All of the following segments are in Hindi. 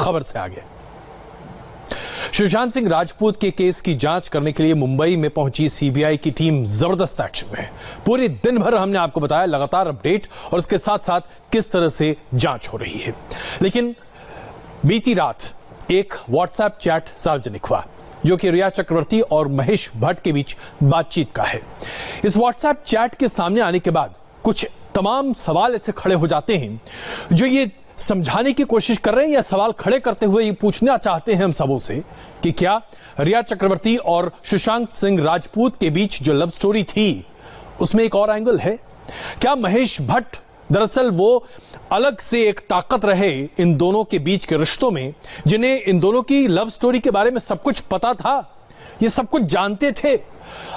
खबर से आगे। सुशांत सिंह राजपूत के केस की जांच करने के लिए मुंबई में पहुंची सीबीआई की टीम जबरदस्त एक्शन में है। पूरे दिन भर हमने आपको बताया लगातार अपडेट और उसके साथ साथ किस तरह से जांच हो रही है। लेकिन बीती रात एक व्हाट्सएप चैट सार्वजनिक हुआ जो कि रिया चक्रवर्ती और महेश भट्ट के बीच बातचीत का है। इस व्हाट्सएप चैट के सामने आने के बाद कुछ तमाम सवाल ऐसे खड़े हो जाते हैं जो ये समझाने की कोशिश कर रहे हैं या सवाल खड़े करते हुए ये पूछना चाहते हैं हम सबों से कि क्या रिया चक्रवर्ती और सुशांत सिंह राजपूत के बीच जो लव स्टोरी थी उसमें एक और एंगल है? क्या महेश भट्ट दरअसल वो अलग से एक ताकत रहे इन दोनों के बीच के रिश्तों में, जिन्हें इन दोनों की लव स्टोरी के बारे में सब कुछ पता था, ये सब कुछ जानते थे?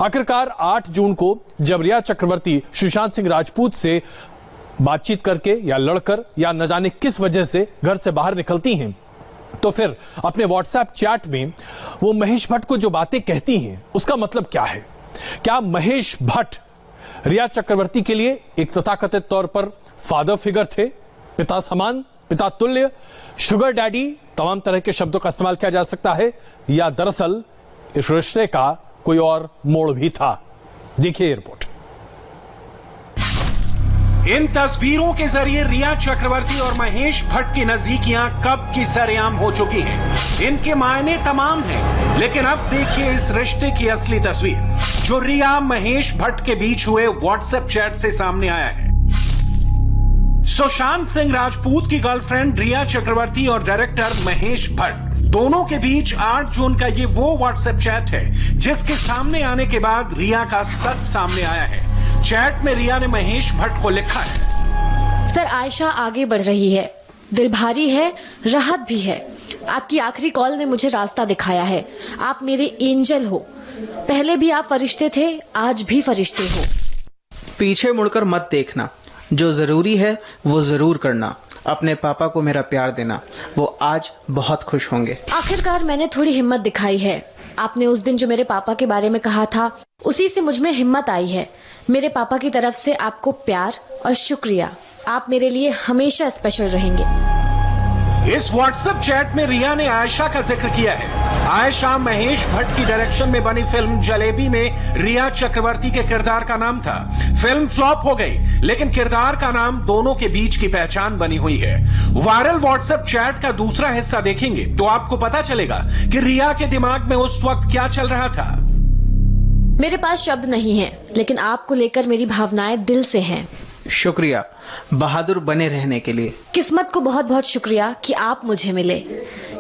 आखिरकार 8 जून को जब रिया चक्रवर्ती सुशांत सिंह राजपूत से बातचीत करके या लड़कर या न जाने किस वजह से घर से बाहर निकलती हैं, तो फिर अपने व्हाट्सएप चैट में वो महेश भट्ट को जो बातें कहती हैं उसका मतलब क्या है? क्या महेश भट्ट रिया चक्रवर्ती के लिए एक तथाकथित तौर पर फादर फिगर थे, पिता समान, पिता तुल्य, शुगर डैडी, तमाम तरह के शब्दों का इस्तेमाल किया जा सकता है, या दरअसल इस रिश्ते का कोई और मोड़ भी था? देखिए रिपोर्ट। इन तस्वीरों के जरिए रिया चक्रवर्ती और महेश भट्ट की नजदीकियां कब की सरेआम हो चुकी हैं। इनके मायने तमाम हैं, लेकिन अब देखिए इस रिश्ते की असली तस्वीर जो रिया महेश भट्ट के बीच हुए व्हाट्सएप चैट से सामने आया है। सुशांत सिंह राजपूत की गर्लफ्रेंड रिया चक्रवर्ती और डायरेक्टर महेश भट्ट दोनों के बीच 8 जून का ये वो व्हाट्सएप चैट है जिसके सामने आने के बाद रिया का सच सामने आया है। चैट में रिया ने महेश भट्ट को लिखा है, सर आयशा आगे बढ़ रही है, दिल भारी है, राहत भी है। आपकी आखिरी कॉल ने मुझे रास्ता दिखाया है। आप मेरे एंजल हो, पहले भी आप फरिश्ते थे, आज भी फरिश्ते हो। पीछे मुड़कर मत देखना, जो जरूरी है वो जरूर करना। अपने पापा को मेरा प्यार देना, वो आज बहुत खुश होंगे। आखिरकार मैंने थोड़ी हिम्मत दिखाई है। आपने उस दिन जो मेरे पापा के बारे में कहा था उसी से मुझ में हिम्मत आई है। मेरे पापा की तरफ से आपको प्यार और शुक्रिया। आप मेरे लिए हमेशा स्पेशल रहेंगे। इस व्हाट्सएप चैट में रिया ने आयशा का जिक्र किया है। आयशा महेश भट्ट की डायरेक्शन में बनी फिल्म जलेबी में रिया चक्रवर्ती के किरदार का नाम था। फिल्म फ्लॉप हो गई, लेकिन किरदार का नाम दोनों के बीच की पहचान बनी हुई है। वायरल व्हाट्सएप चैट का दूसरा हिस्सा देखेंगे तो आपको पता चलेगा कि रिया के दिमाग में उस वक्त क्या चल रहा था। मेरे पास शब्द नहीं है, लेकिन आपको लेकर मेरी भावनाएं दिल से हैं। शुक्रिया बहादुर बने रहने के लिए। किस्मत को बहुत बहुत शुक्रिया कि आप मुझे मिले।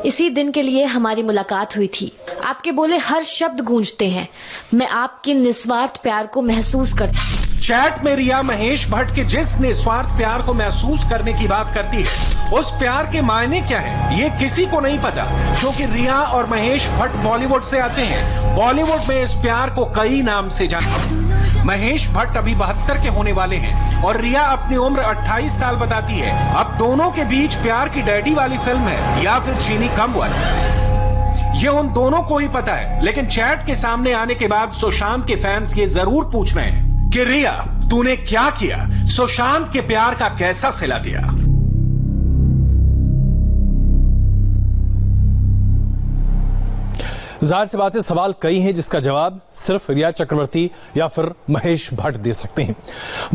इसी दिन के लिए हमारी मुलाकात हुई थी। आपके बोले हर शब्द गूंजते हैं। मैं आपके निस्वार्थ प्यार को महसूस करती हूँ। चैट में रिया महेश भट्ट के जिस निस्वार्थ प्यार को महसूस करने की बात करती है, उस प्यार के मायने क्या है ये किसी को नहीं पता, क्योंकि रिया और महेश भट्ट बॉलीवुड से आते हैं। बॉलीवुड में इस प्यार को कई नाम से जानते हैं। महेश भट्ट अभी 72 के होने वाले हैं और रिया अपनी उम्र 28 साल बताती है। अब दोनों के बीच प्यार की डैडी वाली फिल्म है या फिर चीनी कम वाली, ये उन दोनों को ही पता है। लेकिन चैट के सामने आने के बाद सुशांत के फैंस ये जरूर पूछ रहे हैं कि रिया तूने क्या किया, सुशांत के प्यार का कैसा सिला दिया। जाहिर सी बात है सवाल कई हैं जिसका जवाब सिर्फ रिया चक्रवर्ती या फिर महेश भट्ट दे सकते हैं।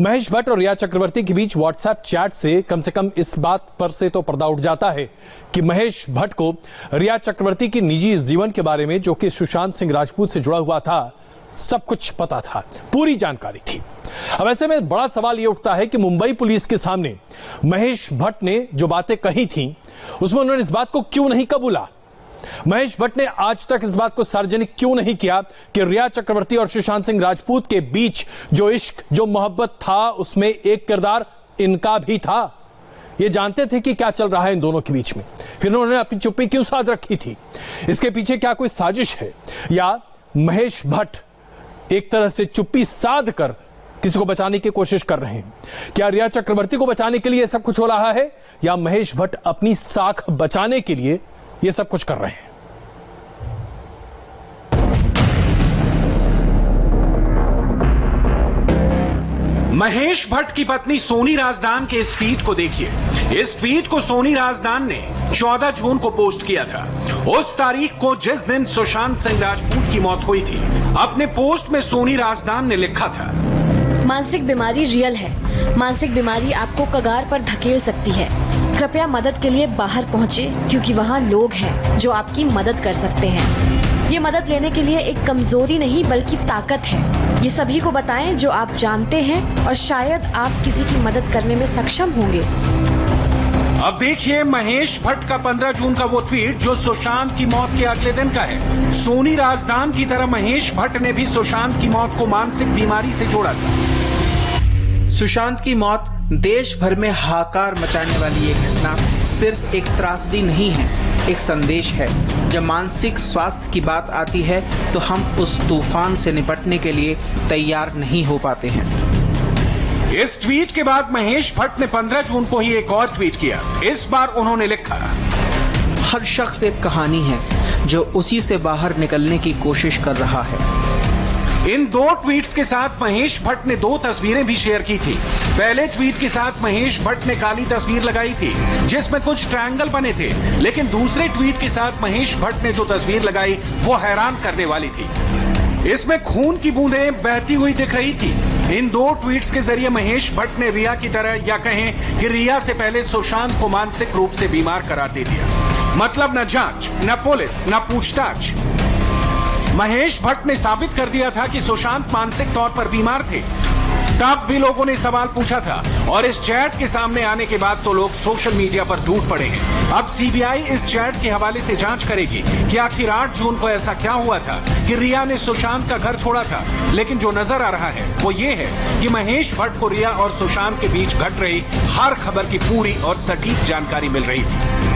महेश भट्ट और रिया चक्रवर्ती के बीच व्हाट्सएप चैट से कम इस बात पर से तो पर्दा उठ जाता है कि महेश भट्ट को रिया चक्रवर्ती की निजी जीवन के बारे में, जो कि सुशांत सिंह राजपूत से जुड़ा हुआ था, सब कुछ पता था, पूरी जानकारी थी। अब ऐसे में बड़ा सवाल यह उठता है कि मुंबई पुलिस के सामने महेश भट्ट ने जो बातें कही थी उसमें उन्होंने इस बात को क्यों नहीं कबूला? महेश भट्ट ने आज तक इस बात को सार्वजनिक क्यों नहीं किया कि रिया चक्रवर्ती और सुशांत सिंह राजपूत के बीच जो इश्क, जो मोहब्बत था, उसमें एक किरदार इनका भी था? ये जानते थे कि क्या चल रहा है इन दोनों के बीच में, फिर उन्होंने अपनी चुप्पी क्यों साध रखी थी? इसके पीछे क्या कोई साजिश है, या महेश भट्ट एक तरह से चुप्पी साध कर किसी को बचाने की कोशिश कर रहे हैं? क्या रिया चक्रवर्ती को बचाने के लिए सब कुछ हो रहा है, या महेश भट्ट अपनी साख बचाने के लिए ये सब कुछ कर रहे हैं? महेश भट्ट की पत्नी सोनी राजदान के इस ट्वीट को देखिए। इस ट्वीट को सोनी राजदान ने 14 जून को पोस्ट किया था, उस तारीख को जिस दिन सुशांत सिंह राजपूत की मौत हुई थी। अपने पोस्ट में सोनी राजदान ने लिखा था, मानसिक बीमारी रियल है। मानसिक बीमारी आपको कगार पर धकेल सकती है। कृपया मदद के लिए बाहर पहुंचे, क्योंकि वहाँ लोग हैं जो आपकी मदद कर सकते हैं। ये मदद लेने के लिए एक कमजोरी नहीं बल्कि ताकत है। ये सभी को बताएं जो आप जानते हैं और शायद आप किसी की मदद करने में सक्षम होंगे। अब देखिए महेश भट्ट का 15 जून का वो ट्वीट जो सुशांत की मौत के अगले दिन का है। सोनी राजदान की तरह महेश भट्ट ने भी सुशांत की मौत को मानसिक बीमारी से जोड़ा था। सुशांत की मौत देश भर में हाहाकार मचाने वाली ये घटना सिर्फ एक त्रासदी नहीं है, एक संदेश है। जब मानसिक स्वास्थ्य की बात आती है तो हम उस तूफान से निपटने के लिए तैयार नहीं हो पाते हैं। इस ट्वीट के बाद महेश भट्ट ने 15 जून को ही एक और ट्वीट किया। इस बार उन्होंने लिखा, हर शख्स एक कहानी है जो उसी से बाहर निकलने की कोशिश कर रहा है। इन दो ट्वीट्स के साथ महेश भट्ट ने 2 तस्वीरें भी शेयर की थी। पहले ट्वीट के साथ महेश भट्ट ने काली तस्वीर लगाई थी जिसमें कुछ ट्रायंगल बने थे, लेकिन दूसरे ट्वीट के साथ महेश भट्ट ने जो तस्वीर लगाई वो हैरान करने वाली थी। इसमें खून की बूंदें बहती हुई दिख रही थी। इन 2 ट्वीट्स के जरिए महेश भट्ट ने रिया की तरह, या कहें कि रिया से पहले सुशांत को मानसिक रूप से बीमार करार दे दिया। मतलब न जांच, न पुलिस, न पूछताछ। महेश भट्ट ने साबित कर दिया था कि सुशांत मानसिक तौर पर बीमार थे। तब भी लोगों ने सवाल पूछा था, और इस चैट के सामने आने के बाद तो लोग सोशल मीडिया पर टूट पड़े हैं। अब सीबीआई इस चैट के हवाले से जांच करेगी कि आखिर 8 जून को ऐसा क्या हुआ था कि रिया ने सुशांत का घर छोड़ा था। लेकिन जो नजर आ रहा है वो ये है कि महेश भट्ट को रिया और सुशांत के बीच घट रही हर खबर की पूरी और सटीक जानकारी मिल रही थी।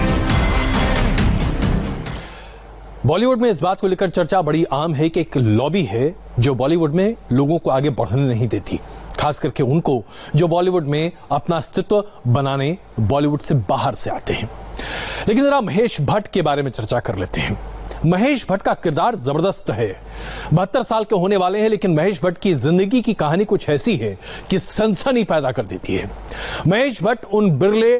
बॉलीवुड में इस बात को लेकर चर्चा बड़ी आम है कि एक लॉबी है जो बॉलीवुड में लोगों को आगे बढ़ने नहीं देती, खास करके उनको जो बॉलीवुड में अपना अस्तित्व बनाने बॉलीवुड से बाहर से आते हैं। लेकिन जरा महेश भट्ट के बारे में चर्चा कर लेते हैं। महेश भट्ट का किरदार जबरदस्त है। 72 साल के होने वाले हैं, लेकिन महेश भट्ट की जिंदगी की कहानी कुछ ऐसी है कि सनसनी पैदा कर देती है। महेश भट्ट उन बिरले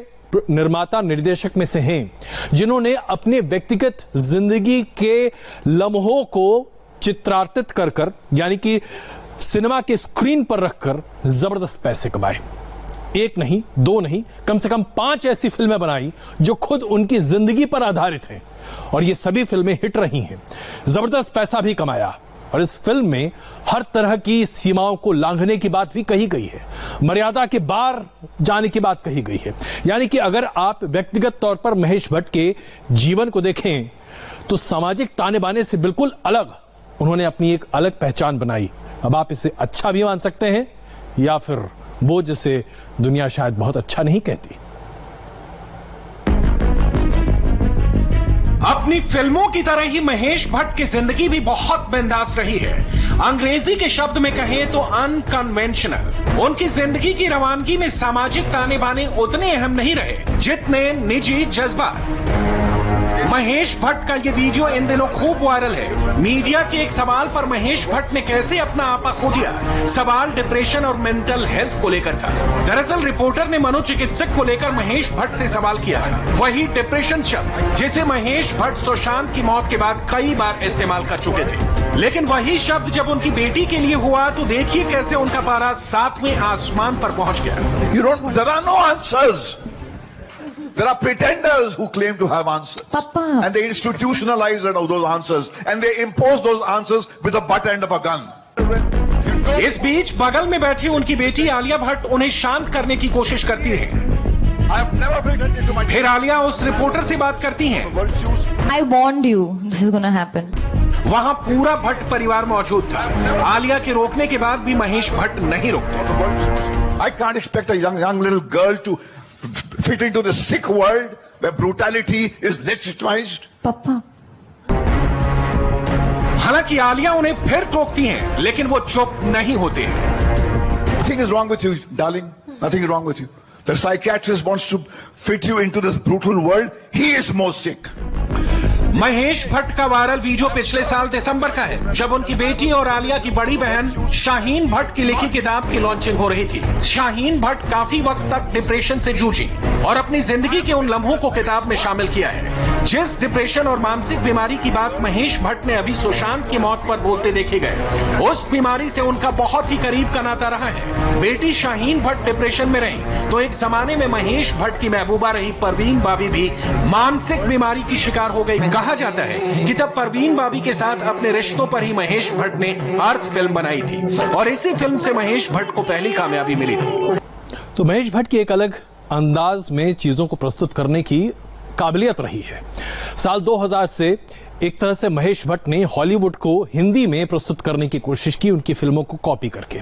निर्माता निर्देशक में से हैं जिन्होंने अपने व्यक्तिगत जिंदगी के लम्हों को चित्रार्थित कर यानी कि सिनेमा के स्क्रीन पर रखकर जबरदस्त पैसे कमाए। 1 नहीं, 2 नहीं, कम से कम 5 ऐसी फिल्में बनाई जो खुद उनकी जिंदगी पर आधारित हैं, और ये सभी फिल्में हिट रही हैं। जबरदस्त पैसा भी कमाया, और इस फिल्म में हर तरह की सीमाओं को लांघने की बात भी कही गई है, मर्यादा के बाहर जाने की बात कही गई है। यानी कि अगर आप व्यक्तिगत तौर पर महेश भट्ट के जीवन को देखें तो सामाजिक ताने बाने से बिल्कुल अलग उन्होंने अपनी एक अलग पहचान बनाई। अब आप इसे अच्छा भी मान सकते हैं या फिर वो जिसे दुनिया शायद बहुत अच्छा नहीं कहती। अपनी फिल्मों की तरह ही महेश भट्ट की जिंदगी भी बहुत बिंदास रही है। अंग्रेजी के शब्द में कहें तो अनकन्वेंशनल। उनकी जिंदगी की रवानगी में सामाजिक ताने बाने उतने अहम नहीं रहे जितने निजी जज्बात। महेश भट्ट का ये वीडियो इन दिनों खूब वायरल है। मीडिया के एक सवाल पर महेश भट्ट ने कैसे अपना आपा खो दिया। सवाल डिप्रेशन और मेंटल हेल्थ को लेकर था। दरअसल रिपोर्टर ने मनोचिकित्सक को लेकर महेश भट्ट से सवाल किया था, वही डिप्रेशन शब्द जिसे महेश भट्ट सुशांत की मौत के बाद कई बार इस्तेमाल कर चुके थे। लेकिन वही शब्द जब उनकी बेटी के लिए हुआ तो देखिए कैसे उनका पारा 7वें आसमान पर पहुंच गया। There are no answers. There are pretenders who claim to have answers. Papa. And they institutionalize those answers. And they impose those answers with the butt end of a gun. इस बीच बगल में बैठी उनकी बेटी आलिया भट्ट उन्हें शांत करने की कोशिश करती है। फिर आलिया उस रिपोर्टर से बात करती हैं। I warned you this is gonna happen. वहां पूरा भट्ट परिवार मौजूद था। आलिया के रोकने के बाद भी महेश भट्ट नहीं रुकते। I can't expect a young little girl to fit into the sick world where brutality is legitimized. Papa. हालांकि आलिया उन्हें फिर टोकती हैं, लेकिन वो चुप नहीं होते हैं। Nothing is wrong with you, darling. Nothing is wrong with you. The psychiatrist wants to fit you into this brutal world. He is more sick. Mahesh Bhatt का वायरल वीडियो पिछले साल दिसंबर का है, जब उनकी बेटी और आलिया की बड़ी बहन शाहीन भट्ट की लिखी किताब की लॉन्चिंग हो रही थी। शाहीन भट्ट काफी वक्त तक डिप्रेशन से जूझी और अपनी जिंदगी के उन लम्हों को किताब में शामिल किया है। जिस डिप्रेशन और मानसिक बीमारी की बात महेश भट्ट ने अभी सुशांत की मौत पर बोलते देखे गए, उस बीमारी से उनका बहुत ही करीब का नाता रहा है। बेटी शाहीन भट्ट डिप्रेशन में रही तो एक जमाने में महेश भट्ट की महबूबा रही परवीन बाबी भी मानसिक बीमारी की शिकार हो गई। कहा जाता है कि तब परवीन बाबी के साथ अपने रिश्तों पर ही महेश भट्ट ने अर्थ फिल्म बनाई थी और इसी फिल्म से महेश भट्ट को पहली कामयाबी मिली थी। तो महेश भट्ट की एक अलग अंदाज में चीजों को प्रस्तुत करने की काबिलियत रही है। साल 2000 से एक तरह से महेश भट्ट ने हॉलीवुड को हिंदी में प्रस्तुत करने की कोशिश की, उनकी फिल्मों को कॉपी करके।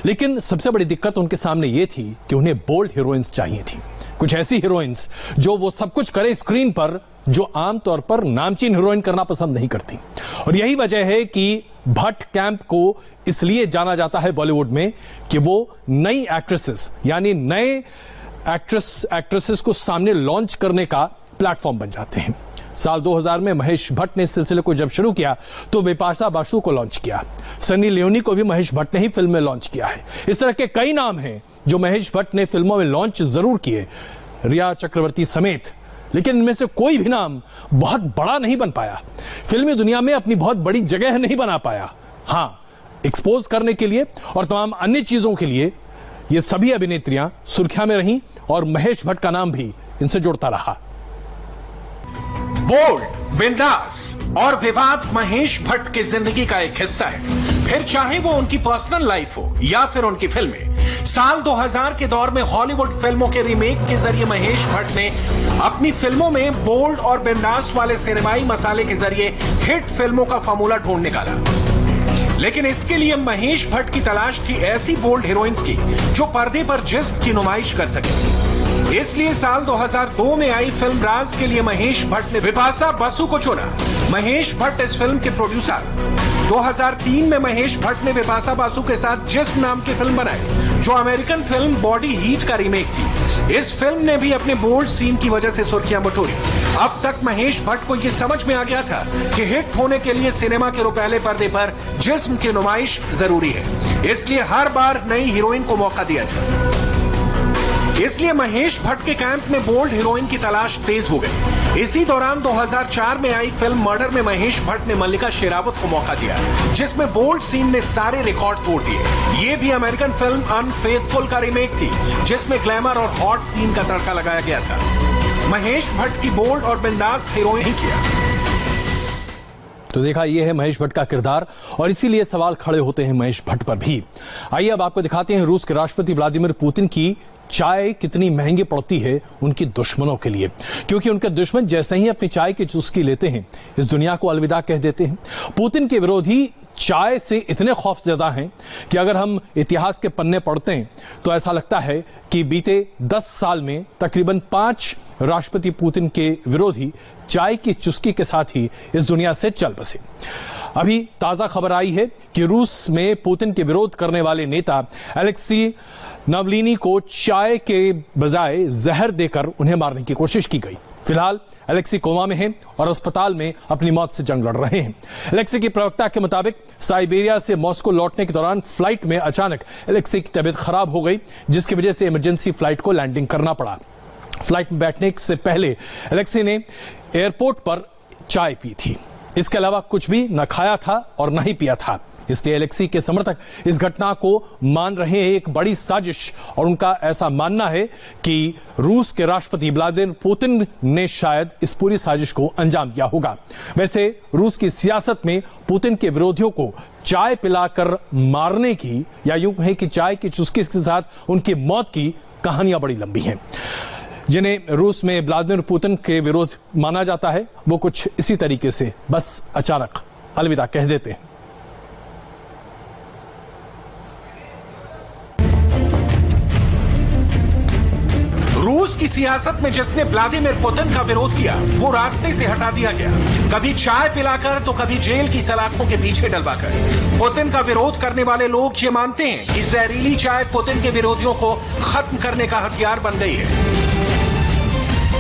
लेकिन सबसे बड़ी दिक्कत उनके सामने यह थी कि उन्हें बोल्ड हीरोइंस चाहिए थी, कुछ ऐसी हीरोइंस जो वो सब कुछ करे स्क्रीन पर जो आमतौर पर नामचीन हीरोइन करना पसंद नहीं करती। और यही वजह है कि भट्ट कैंप को इसलिए जाना जाता है बॉलीवुड में कि वो नई एक्ट्रेसेस यानी नए एक्ट्रेसेस को सामने लॉन्च करने का प्लेटफॉर्म बन जाते हैं। साल 2000 में महेश भट्ट ने इस सिलसिले को जब शुरू किया तो बिपाशा बासु को लॉन्च किया। सनी लियोनी को भी महेश भट्ट ने ही फिल्म में लॉन्च किया है। इस तरह के कई नाम हैं जो महेश भट्ट ने फिल्मों में लॉन्च जरूर किए, रिया चक्रवर्ती समेत, लेकिन इनमें से कोई भी नाम बहुत बड़ा नहीं बन पाया, फिल्मी दुनिया में अपनी बहुत बड़ी जगह नहीं बना पाया। हां, एक्सपोज करने के लिए और तमाम अन्य चीजों के लिए ये सभी अभिनेत्रियां सुर्खियां में रहीं और महेश भट्ट का नाम भी इनसे जुड़ता रहा। बोल्ड, बिंदास और विवाद महेश भट्ट की जिंदगी का एक हिस्सा है, फिर चाहे वो उनकी पर्सनल लाइफ हो या फिर उनकी फिल्में। साल 2000 के दौर में हॉलीवुड फिल्मों के रीमेक के जरिए महेश भट्ट ने अपनी फिल्मों में बोल्ड और बिंदास वाले सिनेमाई मसाले के जरिए हिट फिल्मों का फॉर्मूला ढूंढ निकाला। लेकिन इसके लिए महेश भट्ट की तलाश थी ऐसी बोल्ड हीरोइंस की जो पर्दे पर जिस्म की नुमाइश कर सके। इसलिए साल 2002 में आई फिल्म राज के लिए महेश भट्ट ने बिपाशा बासु को चुना। महेश भट्ट इस फिल्म के प्रोड्यूसर। 2003 में महेश भट्ट ने बिपाशा बासु के साथ जिस्म नाम की फिल्म बनाई जो अमेरिकन फिल्म बॉडी हीट का रीमेक थी। इस फिल्म ने भी अपने बोल्ड सीन की वजह से सुर्खियां बटोरी। अब तक महेश भट्ट को यह समझ में आ गया था कि हिट होने के लिए सिनेमा के रुपहले पर्दे पर जिस्म की नुमाइश जरूरी है, इसलिए हर बार नई हीरोइन को मौका दिया जाए। इसलिए महेश भट्ट के कैंप में बोल्ड हीरोइन की तलाश तेज हो गई। इसी दौरान 2004 में आई फिल्म मर्डर में महेश भट्ट ने मल्लिका शेरावत को मौका दिया, जिसमें बोल्ड सीन ने सारे रिकॉर्ड तोड़ दिए। ये भी अमेरिकन फिल्म अनफेथफुल का रीमेक थी, जिसमें ग्लैमर और हॉट सीन का तड़का लगाया गया था। महेश भट्ट की बोल्ड और बिंदास हीरोइन ही किया। तो देखा, यह है महेश भट्ट का किरदार और इसीलिए सवाल खड़े होते हैं महेश भट्ट पर भी। आइए अब आपको दिखाते हैं रूस के राष्ट्रपति व्लादिमीर पुतिन की चाय कितनी महंगी पड़ती है उनकी दुश्मनों के लिए, क्योंकि उनके दुश्मन जैसे ही अपनी चाय की चुस्की लेते हैं इस दुनिया को अलविदा कह देते हैं। पुतिन के विरोधी चाय से इतने खौफजदा हैं कि अगर हम इतिहास के पन्ने पढ़ते हैं तो ऐसा लगता है कि बीते 10 साल में तकरीबन 5 राष्ट्रपति पुतिन के विरोधी चाय की चुस्की के साथ ही इस दुनिया से चल बसे। अभी ताजा खबर आई है कि रूस में पुतिन के विरोध करने वाले नेता एलेक्सी नावलिनी को चाय के बजाय जहर देकर उन्हें मारने की कोशिश की गई। फिलहाल एलेक्सी कोमा में हैं और अस्पताल में अपनी मौत से जंग लड़ रहे हैं। एलेक्सी की प्रवक्ता के मुताबिक साइबेरिया से मॉस्को लौटने के दौरान फ्लाइट में अचानक एलेक्सी की तबीयत खराब हो गई, जिसकी वजह से इमरजेंसी फ्लाइट को लैंडिंग करना पड़ा। फ्लाइट में बैठने से पहले एलेक्सी ने एयरपोर्ट पर चाय पी थी, इसके अलावा कुछ भी न खाया था और न ही पिया था। इसलिए एलेक्सी के समर्थक इस घटना को मान रहे हैं एक बड़ी साजिश और उनका ऐसा मानना है कि रूस के राष्ट्रपति व्लादिमीर पुतिन ने शायद इस पूरी साजिश को अंजाम दिया होगा। वैसे रूस की सियासत में पुतिन के विरोधियों को चाय पिलाकर मारने की या यूं कहें कि चाय की चुस्की के साथ उनकी मौत की कहानियां बड़ी लंबी हैं। जिन्हें रूस में व्लादिमीर पुतिन के विरोध माना जाता है वो कुछ इसी तरीके से बस अचानक अलविदा कह देते हैं। रूस की सियासत में जिसने व्लादिमीर पुतिन का विरोध किया वो रास्ते से हटा दिया गया, कभी चाय पिलाकर तो कभी जेल की सलाखों के पीछे डलवाकर। पुतिन का विरोध करने वाले लोग ये मानते हैं कि जहरीली चाय पुतिन के विरोधियों को खत्म करने का हथियार बन गई है।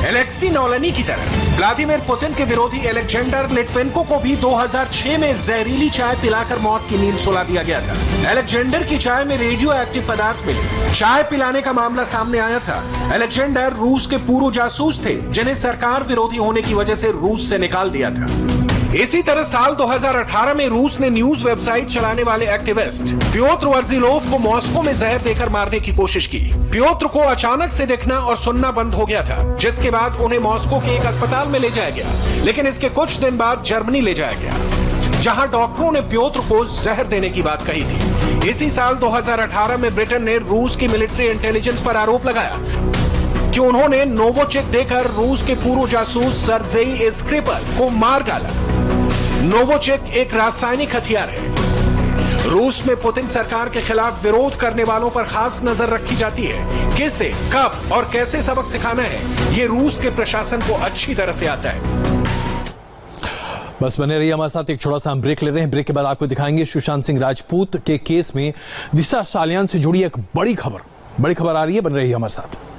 एलेक्सी नोलानी की तरह व्लादिमीर पुतिन के विरोधी एलेक्जेंडर लिटवेंको को भी 2006 में जहरीली चाय पिलाकर मौत की नींद सुला दिया गया था। एलेक्जेंडर की चाय में रेडियो एक्टिव पदार्थ मिले। चाय पिलाने का मामला सामने आया था। एलेक्जेंडर रूस के पूर्व जासूस थे जिन्हें सरकार विरोधी होने की वजह से रूस से निकाल दिया था। इसी तरह साल 2018 में रूस ने न्यूज वेबसाइट चलाने वाले एक्टिविस्ट प्योत्र वर्जिलोव को मॉस्को में जहर देकर मारने की कोशिश की। प्योत्र को अचानक से दिखना और सुनना बंद हो गया था, जिसके बाद उन्हें मॉस्को के एक अस्पताल में ले जाया गया, लेकिन इसके कुछ दिन बाद जर्मनी ले जाया गया, जहां डॉक्टरों ने प्योत्र को जहर देने की बात कही थी। इसी साल 2018 में ब्रिटेन ने रूस की मिलिट्री इंटेलिजेंस पर आरोप लगाया कि उन्होंने नोवोचेक देकर रूस के पूर्व जासूस सर्जेई स्क्रिपल को मार डाला। नोवोचेक एक रासायनिक हथियार है। रूस में पुतिन सरकार के खिलाफ विरोध करने वालों पर खास नजर रखी जाती है। किसे, कब और कैसे सबक सिखाना है, ये रूस के प्रशासन को अच्छी तरह से आता है। बस बने रहिए हमारे साथ, एक छोटा सा हम ब्रेक ले रहे हैं। ब्रेक के बाद आपको दिखाएंगे सुशांत सिंह राजपूत के केस में दिशा सालियान से जुड़ी एक बड़ी खबर आ रही है। बन रही है हमारे साथ।